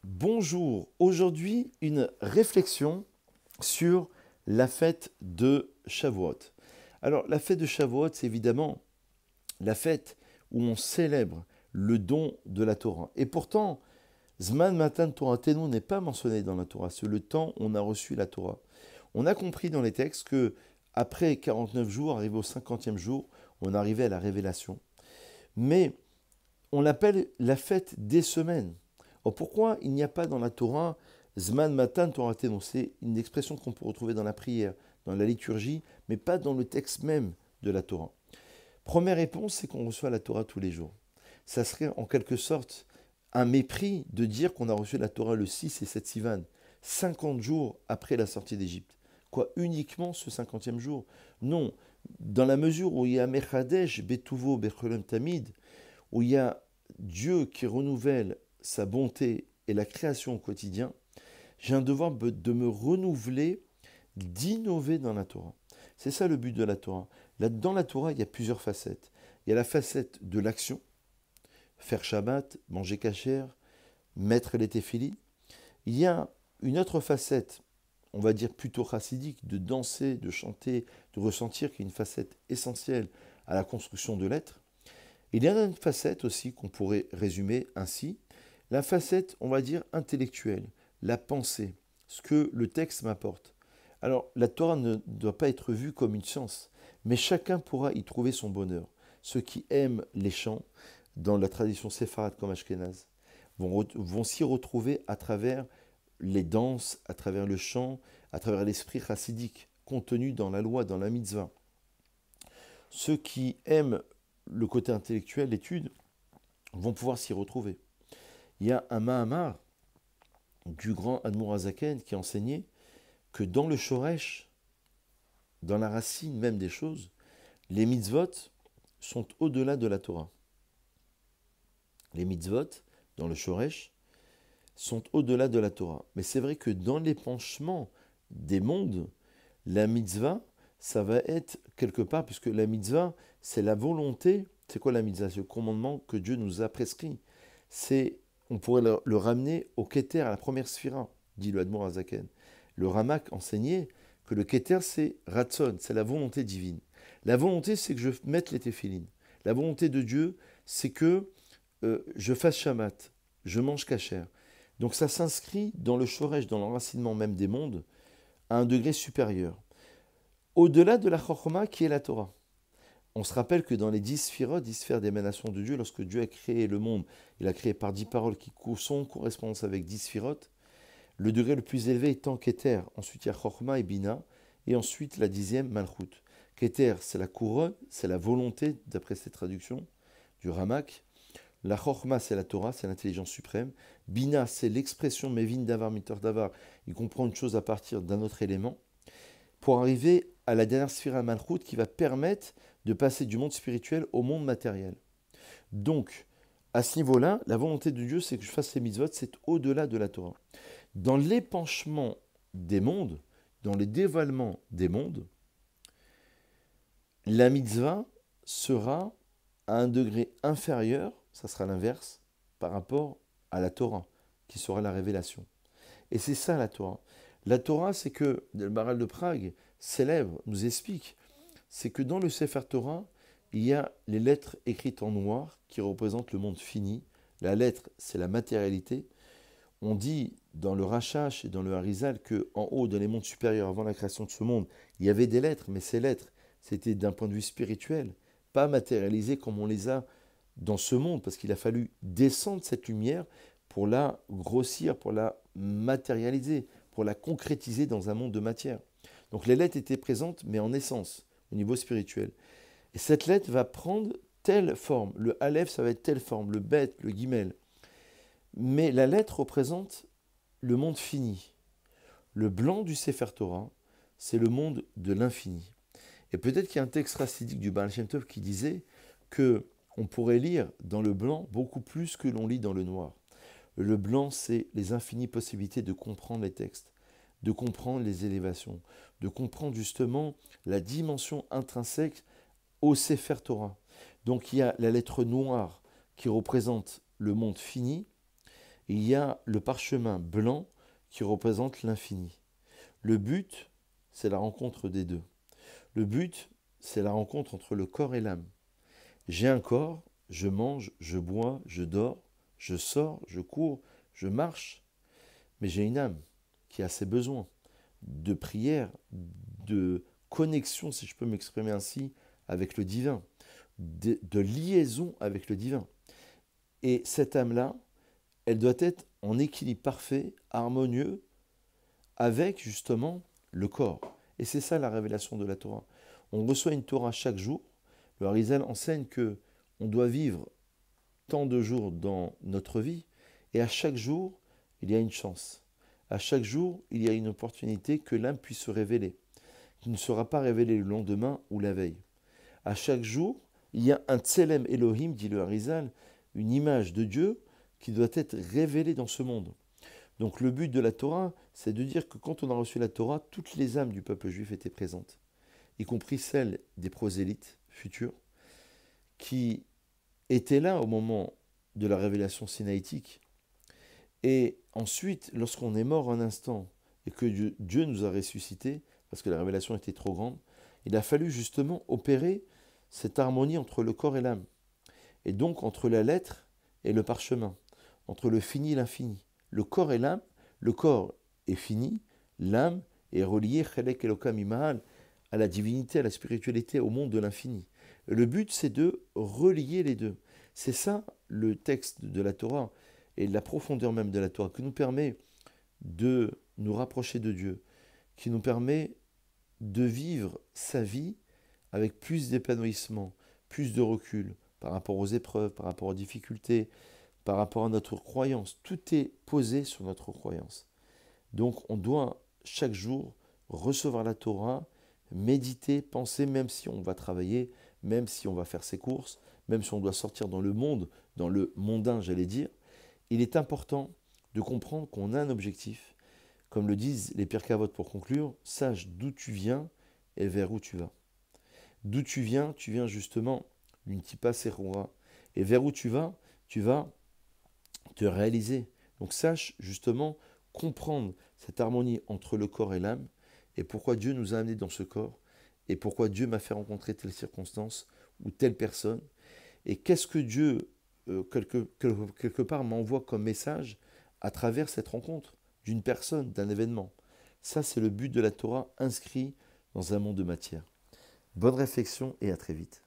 Bonjour, aujourd'hui une réflexion sur la fête de Shavuot. Alors la fête de Shavuot, c'est évidemment la fête où on célèbre le don de la Torah. Et pourtant, Zman Matan Torah Tenu n'est pas mentionné dans la Torah, c'est le temps où on a reçu la Torah. On a compris dans les textes que après 49 jours, arrivé au 50e jour, on arrivait à la révélation. Mais on l'appelle la fête des semaines. Or, pourquoi il n'y a pas dans la Torah Zman Matan Torah Tenu? C'est une expression qu'on peut retrouver dans la prière, dans la liturgie, mais pas dans le texte même de la Torah. Première réponse, c'est qu'on reçoit la Torah tous les jours. Ça serait en quelque sorte un mépris de dire qu'on a reçu la Torah le 6 et 7 Sivan, 50 jours après la sortie d'Égypte. Quoi, uniquement ce 50e jour? Non, dans la mesure où il y a Mechadesh, Betuvo, Becholem Tamid, où il y a Dieu qui renouvelle sa bonté et la création au quotidien, j'ai un devoir de me renouveler, d'innover dans la Torah. C'est ça le but de la Torah. Dans la Torah, il y a plusieurs facettes. Il y a la facette de l'action, faire Shabbat, manger kasher, mettre les téfilis. Il y a une autre facette, on va dire plutôt chassidique, de danser, de chanter, de ressentir, qui est une facette essentielle à la construction de l'être. Il y a une facette aussi qu'on pourrait résumer ainsi, la facette, on va dire, intellectuelle, la pensée, ce que le texte m'apporte. Alors, la Torah ne doit pas être vue comme une science, mais chacun pourra y trouver son bonheur. Ceux qui aiment les chants, dans la tradition séfarade comme Ashkenaz, vont s'y retrouver à travers les danses, à travers le chant, à travers l'esprit chassidique contenu dans la loi, dans la mitzvah. Ceux qui aiment le côté intellectuel, l'étude, vont pouvoir s'y retrouver. Il y a un Mahamar du grand Admour Hazaken qui enseignait que dans le Shoresh, dans la racine même des choses, les mitzvot sont au-delà de la Torah. Les mitzvot, dans le Shoresh, sont au-delà de la Torah. Mais c'est vrai que dans l'épanchement des mondes, la mitzvah, ça va être quelque part, puisque la mitzvah, c'est la volonté. C'est quoi la mitzvah? C'est le commandement que Dieu nous a prescrit. On pourrait le ramener au Keter, à la première sphira, dit le Admor Hazaken. Le Ramak enseignait que le Keter, c'est Ratson, c'est la volonté divine. La volonté, c'est que je mette les téphilines. La volonté de Dieu, c'est que je fasse shamat, je mange kasher. Donc ça s'inscrit dans le shoresh, dans l'enracinement même des mondes, à un degré supérieur. Au-delà de la chokhmah qui est la Torah. On se rappelle que dans les 10 sphirot, 10 sphères d'émanation de Dieu, lorsque Dieu a créé le monde, il a créé par 10 paroles qui sont en correspondance avec 10 sphirot, le degré le plus élevé étant Keter. Ensuite, il y a Chokhmah et Bina, et ensuite la 10e, Malchut. Keter, c'est la couronne, c'est la volonté, d'après cette traduction du Ramak. La Chokhmah, c'est la Torah, c'est l'intelligence suprême. Bina, c'est l'expression Mevin Davar, Mitor Davar. Il comprend une chose à partir d'un autre élément. Pour arriver à la dernière sphira Malchut qui va permettre de passer du monde spirituel au monde matériel. Donc, à ce niveau-là, la volonté de Dieu, c'est que je fasse ces mitzvot, c'est au-delà de la Torah. Dans l'épanchement des mondes, dans le dévoilement des mondes, la mitzvah sera à un degré inférieur, ça sera l'inverse, par rapport à la Torah, qui sera la révélation. Et c'est ça la Torah. La Torah, c'est que, le Maharal de Prague célèbre, nous explique, c'est que dans le Sefer Torah, il y a les lettres écrites en noir qui représentent le monde fini. La lettre, c'est la matérialité. On dit dans le Rachash et dans le Harizal qu'en haut, dans les mondes supérieurs, avant la création de ce monde, il y avait des lettres, mais ces lettres, c'était d'un point de vue spirituel, pas matérialisées comme on les a dans ce monde, parce qu'il a fallu descendre cette lumière pour la grossir, pour la matérialiser, pour la concrétiser dans un monde de matière. Donc les lettres étaient présentes, mais en essence, au niveau spirituel. Et cette lettre va prendre telle forme. Le Aleph, ça va être telle forme, le Bet, le Gimel. Mais la lettre représente le monde fini. Le blanc du Sefer Torah, c'est le monde de l'infini. Et peut-être qu'il y a un texte racidique du Baal Shem Tov qui disait que on pourrait lire dans le blanc beaucoup plus que l'on lit dans le noir. Le blanc, c'est les infinies possibilités de comprendre les textes, de comprendre les élévations, de comprendre justement la dimension intrinsèque au Sefer Torah. Donc il y a la lettre noire qui représente le monde fini, il y a le parchemin blanc qui représente l'infini. Le but, c'est la rencontre des deux. Le but, c'est la rencontre entre le corps et l'âme. J'ai un corps, je mange, je bois, je dors, je sors, je cours, je marche, mais j'ai une âme qui a ses besoins de prière, de connexion, si je peux m'exprimer ainsi, avec le divin, de liaison avec le divin. Et cette âme-là, elle doit être en équilibre parfait, harmonieux, avec justement le corps. Et c'est ça la révélation de la Torah. On reçoit une Torah chaque jour. Le Harizal enseigne que on doit vivre tant de jours dans notre vie, et à chaque jour, il y a une chance. À chaque jour, il y a une opportunité que l'âme puisse se révéler, qui ne sera pas révélée le lendemain ou la veille. À chaque jour, il y a un Tselem Elohim, dit le Harizal, une image de Dieu qui doit être révélée dans ce monde. Donc le but de la Torah, c'est de dire que quand on a reçu la Torah, toutes les âmes du peuple juif étaient présentes, y compris celles des prosélytes futurs, qui étaient là au moment de la révélation sinaïtique. Et ensuite, lorsqu'on est mort un instant et que Dieu nous a ressuscités, parce que la révélation était trop grande, il a fallu justement opérer cette harmonie entre le corps et l'âme. Et donc entre la lettre et le parchemin, entre le fini et l'infini. Le corps et l'âme, le corps est fini, l'âme est reliée, Chelek Elokam Imahal, à la divinité, à la spiritualité, au monde de l'infini. Et le but, c'est de relier les deux. C'est ça le texte de la Torah et la profondeur même de la Torah, qui nous permet de nous rapprocher de Dieu, qui nous permet de vivre sa vie avec plus d'épanouissement, plus de recul par rapport aux épreuves, par rapport aux difficultés, par rapport à notre croyance. Tout est posé sur notre croyance. Donc on doit chaque jour recevoir la Torah, méditer, penser, même si on va travailler, même si on va faire ses courses, même si on doit sortir dans le monde, dans le mondain, j'allais dire. Il est important de comprendre qu'on a un objectif. Comme le disent les Pirkei Avot pour conclure, sache d'où tu viens et vers où tu vas. D'où tu viens justement d'une tipa serura. Et vers où tu vas te réaliser. Donc sache justement comprendre cette harmonie entre le corps et l'âme et pourquoi Dieu nous a amenés dans ce corps et pourquoi Dieu m'a fait rencontrer telle circonstance ou telle personne et qu'est-ce que Dieu quelque part m'envoie comme message à travers cette rencontre d'une personne, d'un événement. Ça, c'est le but de la Torah inscrit dans un monde de matière. Bonne réflexion et à très vite.